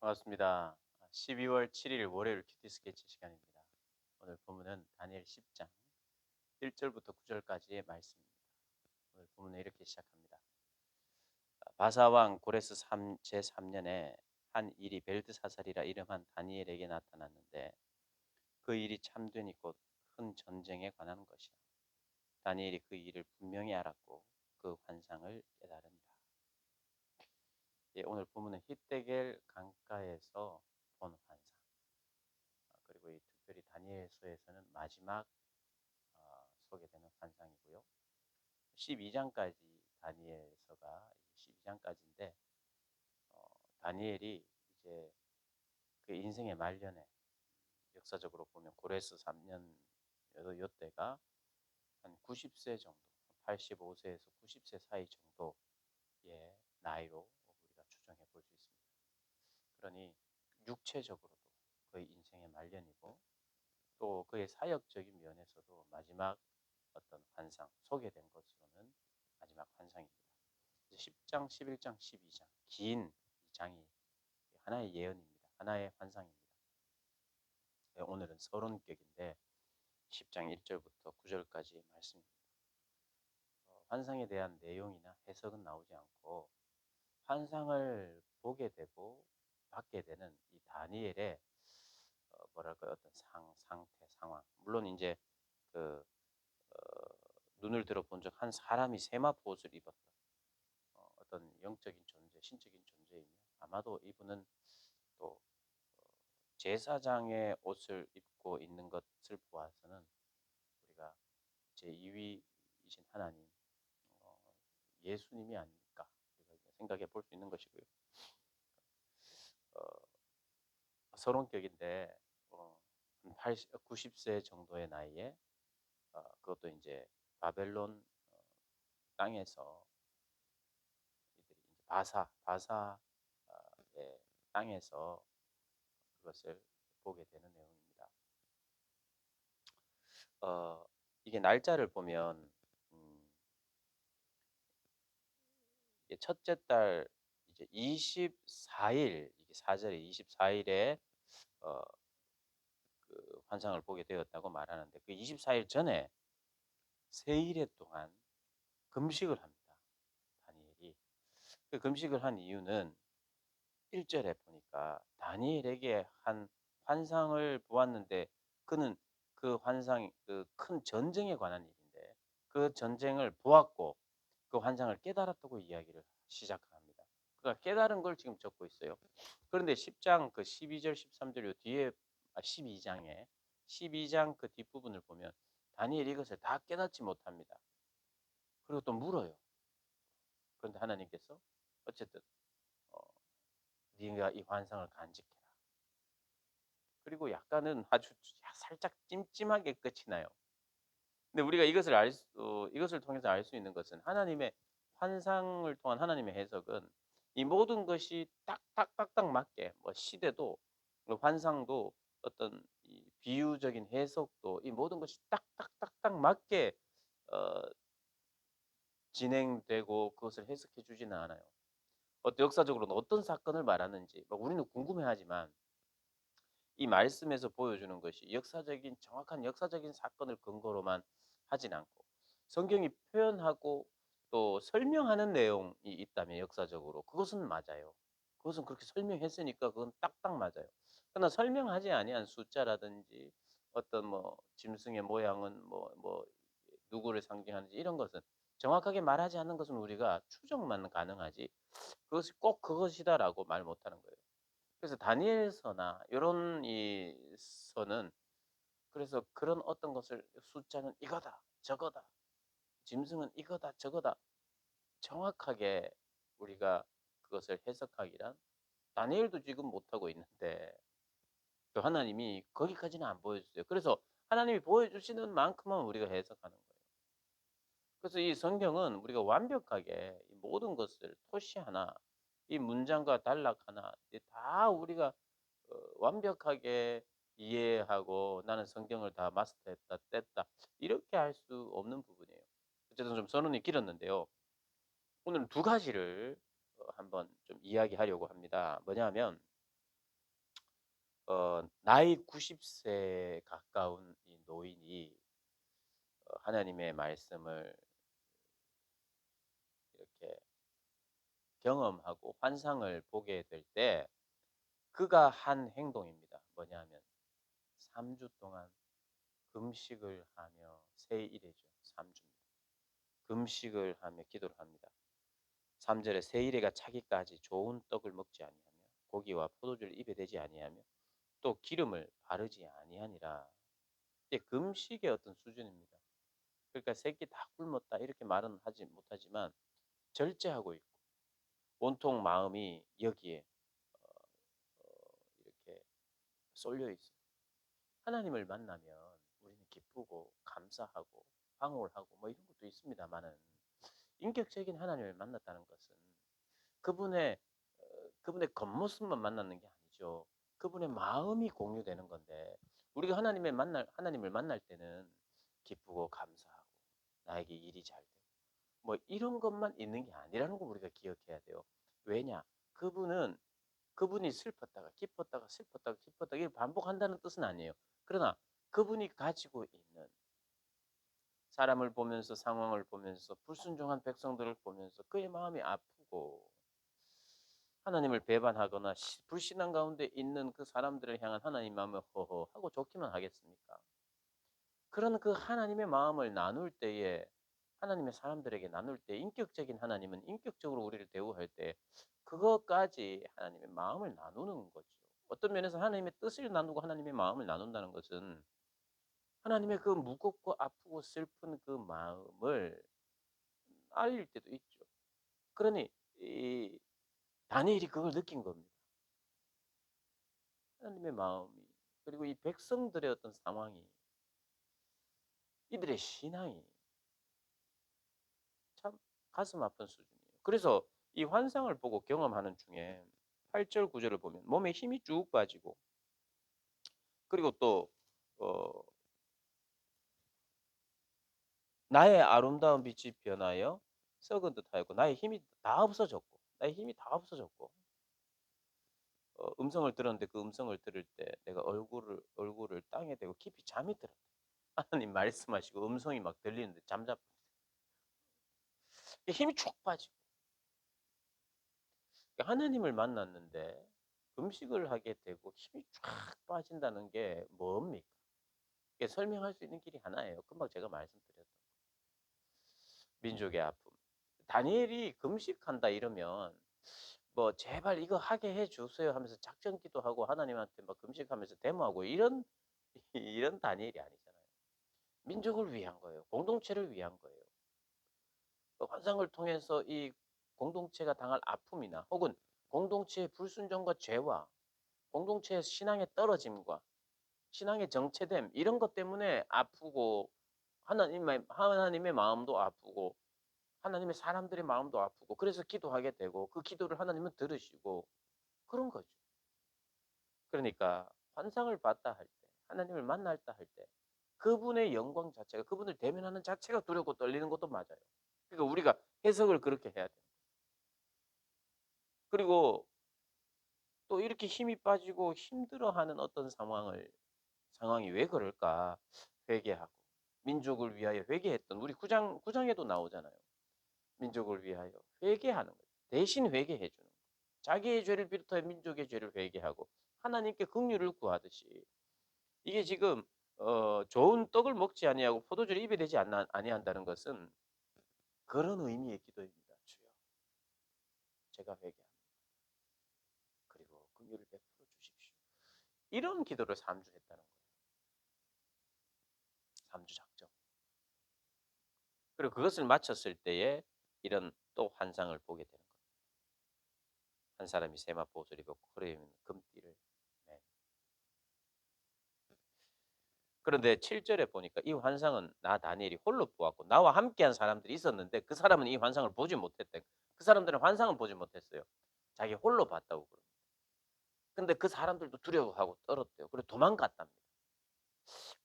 반갑습니다. 12월 7일 월요일 큐티 스케치 시간입니다. 오늘 본문은 다니엘 10장 1절부터 9절까지의 말씀입니다. 오늘 본문은 이렇게 시작합니다. 바사 왕 고레스 제3년에 한 일이 벨드사살이라 이름한 다니엘에게 나타났는데 그 일이 참되니 곧 큰 전쟁에 관한 것이라. 다니엘이 그 일을 분명히 알았고 그 환상을 깨달으니라. 예, 오늘 본문은 히데겔 강가에서 본 환상. 그리고 이 특별히 다니엘서에서는 마지막 소개되는 환상이고요. 12장까지 다니엘서가 12장까지인데 다니엘이 이제 그 인생의 말년에 역사적으로 보면 고레스 3년 요때가 한 90세 정도, 85세에서 90세 사이 정도의 나이로 우리가 추정해 볼 수 있습니다. 그러니 육체적으로도 거의 인생의 말년이고 또 그의 사역적인 면에서도 마지막 어떤 환상, 소개된 것으로는 마지막 환상입니다. 10장, 11장, 12장 긴 장이 하나의 예언입니다. 하나의 환상입니다. 오늘은 서론격인데 10장 1절부터 9절까지의 말씀입니다. 환상에 대한 내용이나 해석은 나오지 않고 환상을 보게 되고 받게 되는 이 다니엘의 뭐랄까요, 어떤 상태, 상황. 물론 이제 그 눈을 들어본 적 한 사람이 세마포 옷을 입었던 어떤 영적인 존재, 신적인 존재이며 아마도 이분은 또 제사장의 옷을 입고 있는 것을 보아서는 우리가 제2위이신 하나님, 예수님이 아닐까 우리가 생각해 볼 수 있는 것이고요. 서론격인데 90세 정도의 나이에 그것도 이제 바벨론 땅에서 이들이 이제 바사의 땅에서 그것을 보게 되는 내용입니다. 이게 날짜를 보면 이게 첫째 달 이제 24일 이게 4절에 24일에 그 환상을 보게 되었다고 말하는데 그 24일 전에 세일에 동안 금식을 합니다. 다니엘이. 그 금식을 한 이유는 1절에 보니까 다니엘에게 한 환상을 보았는데 그는 그 환상이 그 큰 전쟁에 관한 일인데 그 전쟁을 보았고 그 환상을 깨달았다고 이야기를 시작합니다. 그러니까 깨달은 걸 지금 적고 있어요. 그런데 10장 그 12절 13절 요 뒤에 12장에 12장 그 뒷부분을 보면 다니엘이 이것을 다 깨닫지 못합니다. 그리고 또 물어요. 그런데 하나님께서 어쨌든 어, 네가 이 환상을 간직해라. 그리고 약간은 아주 살짝 찜찜하게 끝이 나요. 근데 우리가 이것을 통해서 알 수 있는 것은 하나님의 환상을 통한 하나님의 해석은 이 모든 것이 딱딱딱딱 맞게 뭐 시대도 환상도 어떤 이 비유적인 해석도 이 모든 것이 딱딱딱딱 맞게 어 진행되고 그것을 해석해 주지는 않아요. 역사적으로는 어떤 사건을 말하는지 막 우리는 궁금해하지만 이 말씀에서 보여주는 것이 정확한 역사적인 사건을 근거로만 하진 않고 성경이 표현하고 또 설명하는 내용이 있다면 역사적으로 그것은 맞아요. 그것은 그렇게 설명했으니까 그건 딱딱 맞아요. 그러나 설명하지 아니한 숫자라든지 어떤 뭐 짐승의 모양은 뭐 누구를 상징하는지 이런 것은 정확하게 말하지 않는 것은 우리가 추정만 가능하지 그것이 꼭 그것이다라고 말 못하는 거예요. 그래서 다니엘서나 요런 이 서는 그래서 그런 어떤 것을 숫자는 이거다, 저거다, 짐승은 이거다, 저거다 정확하게 우리가 그것을 해석하기란 다니엘도 지금 못하고 있는데 또 하나님이 거기까지는 안 보여주세요. 그래서 하나님이 보여주시는 만큼만 우리가 해석하는 거예요. 그래서 이 성경은 우리가 완벽하게 이 모든 것을 토시 하나, 이 문장과 단락 하나 다 우리가 완벽하게 이해하고 '나는 성경을 다 마스터했다. 뗐다.' 이렇게 할 수 없는 부분이에요. 어쨌든 좀 선언이 길었는데요. 오늘은 두 가지를 한번 좀 이야기하려고 합니다. 뭐냐 하면 나이 90세 가까운 이 노인이 하나님의 말씀을 이렇게 경험하고 환상을 보게 될 때 그가 한 행동입니다. 뭐냐면 3주 동안 금식을 하며 새 이래죠. 3 주입니다. 금식을 하며 기도를 합니다. 3 절에 새 이래가 차기까지 좋은 떡을 먹지 아니하며 고기와 포도주를 입에 대지 아니하며 또 기름을 바르지 아니하니라. 이게 금식의 어떤 수준입니다. 그러니까 새끼 다 굶었다 이렇게 말은 하지 못하지만 절제하고 있고 온통 마음이 여기에 이렇게 쏠려 있어요. 하나님을 만나면 우리는 기쁘고 감사하고 방울하고 뭐 이런 것도 있습니다만은 인격적인 하나님을 만났다는 것은 그분의 그분의 겉모습만 만나는 게 아니죠. 그분의 마음이 공유되는 건데 우리가 하나님을 만날 때는 기쁘고 감사하고 나에게 일이 잘 되고 뭐 이런 것만 있는 게 아니라는 거 우리가 기억해야 돼요. 왜냐? 그분은 그분이 슬펐다가 기뻤다가 슬펐다가 기뻤다가 이걸 반복한다는 뜻은 아니에요. 그러나 그분이 가지고 있는 사람을 보면서 상황을 보면서 불순종한 백성들을 보면서 그의 마음이 아프고 하나님을 배반하거나 불신앙 가운데 있는 그 사람들을 향한 하나님 마음을 허허하고 좋기만 하겠습니까? 그런 그 하나님의 마음을 나눌 때에 하나님의 사람들에게 나눌 때 인격적인 하나님은 인격적으로 우리를 대우할 때 그것까지 하나님의 마음을 나누는 거죠. 어떤 면에서 하나님의 뜻을 나누고 하나님의 마음을 나눈다는 것은 하나님의 그 무겁고 아프고 슬픈 그 마음을 알릴 때도 있죠. 그러니 이 다니엘이 그걸 느낀 겁니다. 하나님의 마음이 그리고 이 백성들의 어떤 상황이 이들의 신앙이 참 가슴 아픈 수준이에요. 그래서 이 환상을 보고 경험하는 중에 8절 9 절을 보면 몸에 힘이 쭉 빠지고 그리고 또 어 나의 아름다운 빛이 변하여 썩은 듯하였고 나의 힘이 다 없어졌고 나의 힘이 다 없어졌고 음성을 들었는데 그 음성을 들을 때 내가 얼굴을 땅에 대고 깊이 잠이 들었다. 하나님 말씀하시고 음성이 막 들리는데 잠잡 힘이 쭉 빠지고 그러니까 하나님을 만났는데 금식을 하게 되고 힘이 쫙 빠진다는 게 뭡니까? 이게 설명할 수 있는 길이 하나예요. 금방 제가 말씀드렸던 민족의 아픔. 다니엘이 금식한다 이러면 뭐 "제발 이거 하게 해 주세요." 하면서 작전 기도하고 하나님한테 막 금식하면서 데모하고 이런 이런 다니엘이 아니잖아요. 민족을 위한 거예요. 공동체를 위한 거예요. 그 환상을 통해서 이 공동체가 당할 아픔이나 혹은 공동체의 불순종과 죄와 공동체의 신앙의 떨어짐과 신앙의 정체됨 이런 것 때문에 아프고 하나님의 마음도 아프고 하나님의 사람들의 마음도 아프고 그래서 기도하게 되고 그 기도를 하나님은 들으시고 그런 거죠. 그러니까 환상을 봤다 할 때, 하나님을 만났다 할 때 그분의 영광 자체가 그분을 대면하는 자체가 두렵고 떨리는 것도 맞아요. 그러니까 우리가 해석을 그렇게 해야 돼요. 그리고 또 이렇게 힘이 빠지고 힘들어하는 어떤 상황이 왜 그럴까 회개하고 민족을 위하여 회개했던 우리 구장에도 나오잖아요. 민족을 위하여 회개하는 거예요. 대신 회개해 주는 거예요. 자기의 죄를 비롯하여 민족의 죄를 회개하고 하나님께 긍휼을 구하듯이 이게 지금 좋은 떡을 먹지 아니하고 포도주를 입에 대지 아니한다는 것은 그런 의미의 기도입니다. 주여, 제가 회개합니다. 그리고 긍휼을 베풀어 주십시오. 이런 기도를 3주 했다는 거예요. 3주 작정. 그리고 그것을 마쳤을 때에 이런 또 환상을 보게 되는 거예요. 한 사람이 세마포 옷을 입었고 허리에 있는 금띠를 매 그런데 7 절에 보니까 이 환상은 나 다니엘이 홀로 보았고 나와 함께한 사람들이 있었는데 그 사람은 이 환상을 보지 못했대. 그 사람들은 환상을 보지 못했어요. 자기 홀로 봤다고 그럽니다. 근데 그 사람들도 두려워하고 떨었대요. 그리고 도망갔답니다.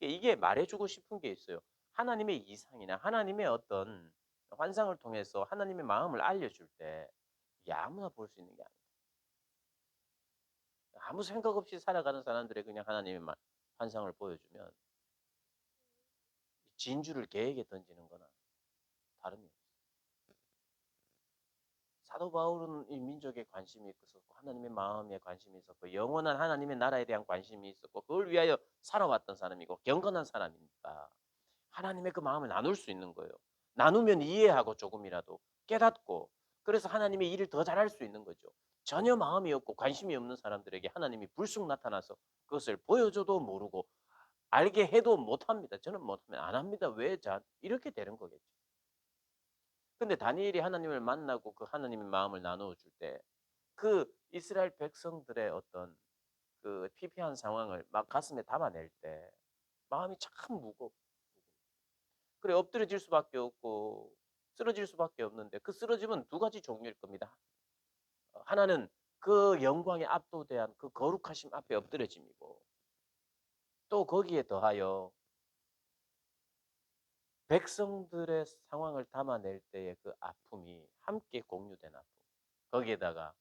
이게 말해 주고 싶은 게 있어요. 하나님의 이상이나 하나님의 어떤 환상을 통해서 하나님의 마음을 알려줄 때 이게 아무나 볼 수 있는 게 아니에요. 아무 생각 없이 살아가는 사람들의 그냥 하나님의 환상을 보여주면 진주를 개에게 던지는 거나 다름이 없어요. 사도 바울은 이 민족에 관심이 있었고 하나님의 마음에 관심이 있었고 영원한 하나님의 나라에 대한 관심이 있었고 그걸 위하여 살아왔던 사람이고 경건한 사람이니까 하나님의 그 마음을 나눌 수 있는 거예요. 나누면 이해하고 조금이라도 깨닫고 그래서 하나님의 일을 더 잘할 수 있는 거죠. 전혀 마음이 없고 관심이 없는 사람들에게 하나님이 불쑥 나타나서 그것을 보여줘도 모르고 알게 해도 못합니다. 저는 못하면 안 합니다. 왜 이렇게 되는 거겠죠. 근데 다니엘이 하나님을 만나고 그 하나님의 마음을 나누어 줄 때 그 이스라엘 백성들의 어떤 그 피폐한 상황을 막 가슴에 담아낼 때 마음이 참 무겁고 그래 엎드려질 수밖에 없고 쓰러질 수밖에 없는데 그 쓰러짐은 두 가지 종류일 겁니다. 하나는 그 영광에 압도된 그 거룩하심 앞에 엎드려짐이고 또 거기에 더하여 백성들의 상황을 담아낼 때의 그 아픔이 함께 공유된 아픔. 거기에다가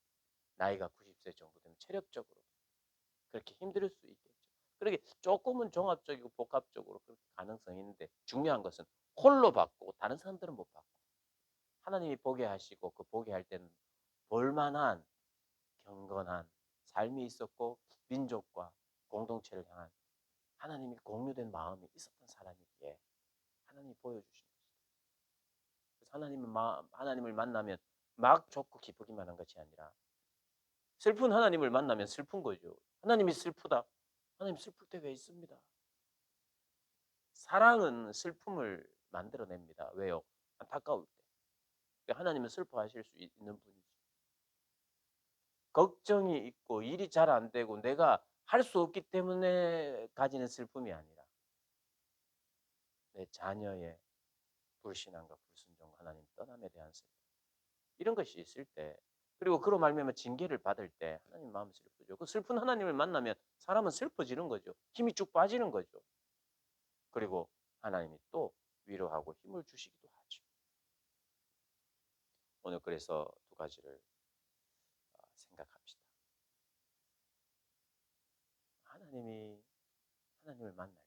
나이가 90세 정도 되면 체력적으로 그렇게 힘들 수 있겠죠. 그렇게 조금은 종합적이고 복합적으로 그렇게 가능성이 있는데 중요한 것은 홀로 받고 다른 사람들은 못 받고 하나님이 보게 하시고 그 보게 할 때는 볼만한 경건한 삶이 있었고 민족과 공동체를 향한 하나님이 공유된 마음이 있었던 사람이기에 하나님이 보여주신 것이다. 그래서 하나님을 만나면 막 좋고 기쁘기만 한 것이 아니라 슬픈 하나님을 만나면 슬픈 거죠. 하나님이 슬프다. 하나님 슬플 때가 있습니다. 사랑은 슬픔을 만들어냅니다. 왜요? 안타까울 때. 하나님은 슬퍼하실 수 있는 분이죠. 걱정이 있고 일이 잘 안 되고 내가 할 수 없기 때문에 가지는 슬픔이 아니라 내 자녀의 불신앙과 불순종, 하나님 떠남에 대한 슬픔. 이런 것이 있을 때 그리고 그로 말미암아 징계를 받을 때 하나님 마음이 슬프죠. 그 슬픈 하나님을 만나면 사람은 슬퍼지는 거죠. 힘이 쭉 빠지는 거죠. 그리고 하나님이 또 위로하고 힘을 주시기도 하죠. 오늘 그래서 두 가지를 생각합시다. 하나님을 만날 때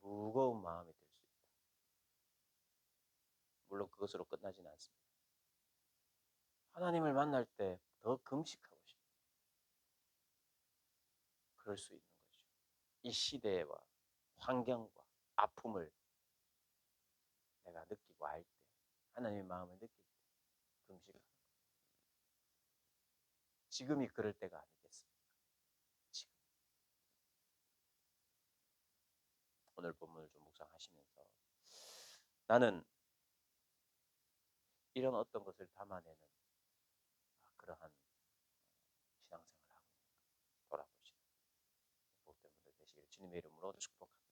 무거운 마음이 들 수 있다. 물론 그것으로 끝나지는 않습니다. 하나님을 만날 때 더 금식하고 싶다. 그럴 수 있는 거죠. 이 시대와 환경과 아픔을 내가 느끼고 알 때, 하나님의 마음을 느낄 때 금식하는 거예요. 지금이 그럴 때가 아니겠습니까? 지금. 오늘 본문을 좀 묵상하시면서 나는 이런 어떤 것을 담아내는 그러한 신앙생활을 하고 있는가 돌아보시는 복된 분들 되시기를 주님의 이름으로 축복합니다.